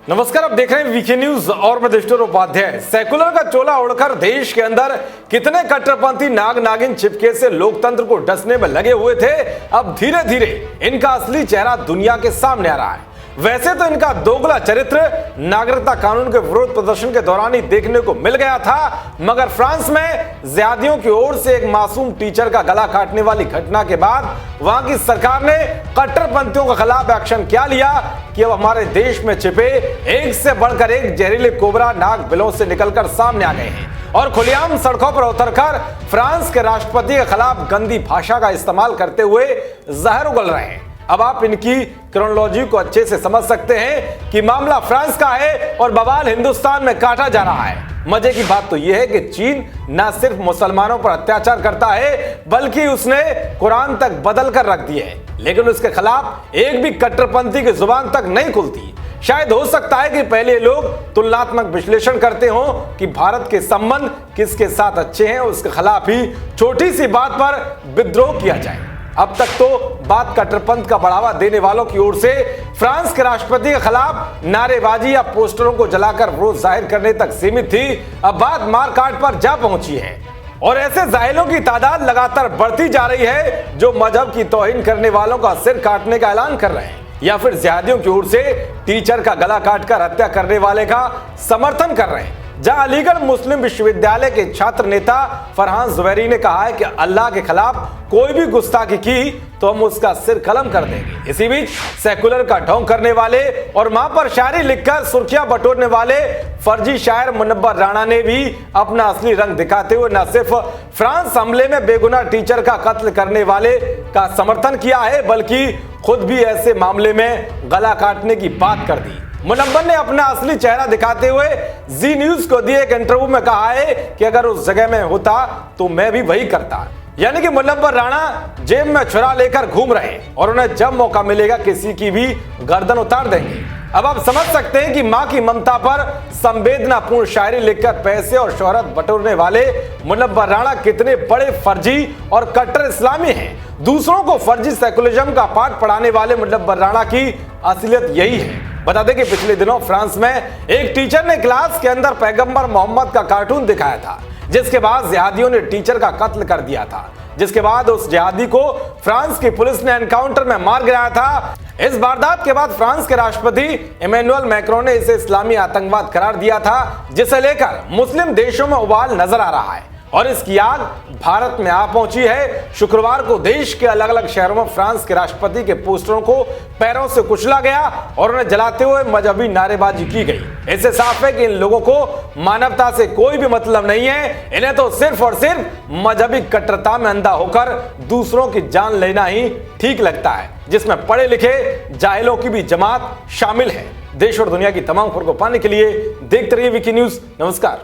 नमस्कार, आप देख रहे हैं वीके न्यूज और मैं देवेश उपाध्याय। सेकुलर का चोला उड़कर देश के अंदर कितने कट्टरपंथी नाग नागिन चिपके से लोकतंत्र को डसने में लगे हुए थे, अब धीरे धीरे इनका असली चेहरा दुनिया के सामने आ रहा है। वैसे तो इनका दोगला चरित्र नागरिकता कानून के विरोध प्रदर्शन के दौरान ही देखने को मिल गया था, मगर फ्रांस में ज्यादियों की ओर से एक मासूम टीचर का गला काटने वाली घटना के बाद वहां की सरकार ने कट्टरपंथियों के खिलाफ एक्शन क्या लिया कि अब हमारे देश में छिपे एक से बढ़कर एक जहरीले कोबरा नाग बिलों से निकलकर सामने आ गए हैं और खुलेआम सड़कों पर उतरकर फ्रांस के राष्ट्रपति के खिलाफ गंदी भाषा का इस्तेमाल करते हुए जहर उगल रहे हैं। अब आप इनकी क्रोनोलॉजी को अच्छे से समझ सकते हैं कि मामला फ्रांस का है और बवाल हिंदुस्तान में काटा जा रहा है। मजे की बात तो यह है कि चीन न सिर्फ मुसलमानों पर अत्याचार करता है, बल्कि उसने कुरान तक बदल कर रख दिए है, लेकिन उसके खिलाफ एक भी कट्टरपंथी की जुबान तक नहीं खुलती। शायद हो सकता है कि पहले लोग तुलनात्मक विश्लेषण करते हो कि भारत के संबंध किसके साथ अच्छे हैं, उसके खिलाफ ही छोटी सी बात पर विद्रोह किया जाए। अब तक तो बात कट्टरपंथ का बढ़ावा देने वालों की ओर से फ्रांस के राष्ट्रपति के खिलाफ नारेबाजी या पोस्टरों को जलाकर विरोध जाहिर करने तक सीमित थी। अब बात मारकाट पर जा पहुंची है और ऐसे जाहिलों की तादाद लगातार बढ़ती जा रही है जो मजहब की तौहीन करने वालों का सिर काटने का ऐलान कर रहे हैं या फिर जिहादियों की ओर से टीचर का गला काटकर हत्या करने वाले का समर्थन कर रहे हैं। जहां अलीगढ़ मुस्लिम विश्वविद्यालय के छात्र नेता फरहान जुबैरी ने कहा है कि अल्लाह के खिलाफ कोई भी गुस्ताखी की तो हम उसका सिर कलम कर देंगे। इसी बीच सेकुलर का ढोंग करने वाले और मां पर शायरी लिखकर सुर्खियां बटोरने वाले फर्जी शायर मुनव्वर राणा ने भी अपना असली रंग दिखाते हुए न सिर्फ फ्रांस हमले में बेगुनाह टीचर का कत्ल करने वाले का समर्थन किया है, बल्कि खुद भी ऐसे मामले में गला काटने की बात कर दी। मुनव्वर ने अपना असली चेहरा दिखाते हुए जी न्यूज को दिए एक इंटरव्यू में कहा है कि अगर उस जगह में होता तो मैं भी वही करता। यानी कि मुनव्वर राणा जेब में छुरा लेकर घूम रहे और उन्हें जब मौका मिलेगा किसी की भी गर्दन उतार देंगे। अब आप समझ सकते हैं कि मां की ममता पर संवेदनापूर्ण शायरी लिखकर पैसे और शोहरत बटोरने वाले मुनव्वर राणा कितने बड़े फर्जी और कट्टर इस्लामी हैं। दूसरों को फर्जी सेकुलरिज्म का पाठ पढ़ाने वाले मुनव्वर राणा की असलियत यही है। बता दें कि पिछले दिनों फ्रांस में एक टीचर ने क्लास के अंदर पैगंबर मोहम्मद का कार्टून दिखाया था, जिसके बाद जिहादियों ने टीचर का कत्ल कर दिया था, जिसके बाद उस जिहादी को फ्रांस की पुलिस ने एनकाउंटर में मार गिराया था। इस वारदात के बाद फ्रांस के राष्ट्रपति इमैनुअल मैक्रोन ने इसे इस्लामी आतंकवाद करार दिया था, जिसे लेकर मुस्लिम देशों में उबाल नजर आ रहा है और इसकी आग भारत में आ पहुंची है। शुक्रवार को देश के अलग अलग शहरों में फ्रांस के राष्ट्रपति के पोस्टरों को पैरों से कुचला गया और उन्हें जलाते हुए मजहबी नारेबाजी की गई। इससे साफ है कि इन लोगों को मानवता से कोई भी मतलब नहीं है। इन्हें तो सिर्फ और सिर्फ मजहबी कट्टरता में अंधा होकर दूसरों की जान लेना ही ठीक लगता है, जिसमें पढ़े लिखे जाहिलों की भी जमात शामिल है। देश और दुनिया की तमाम खबरों को पाने के लिए देखते रहिए वीके न्यूज। नमस्कार।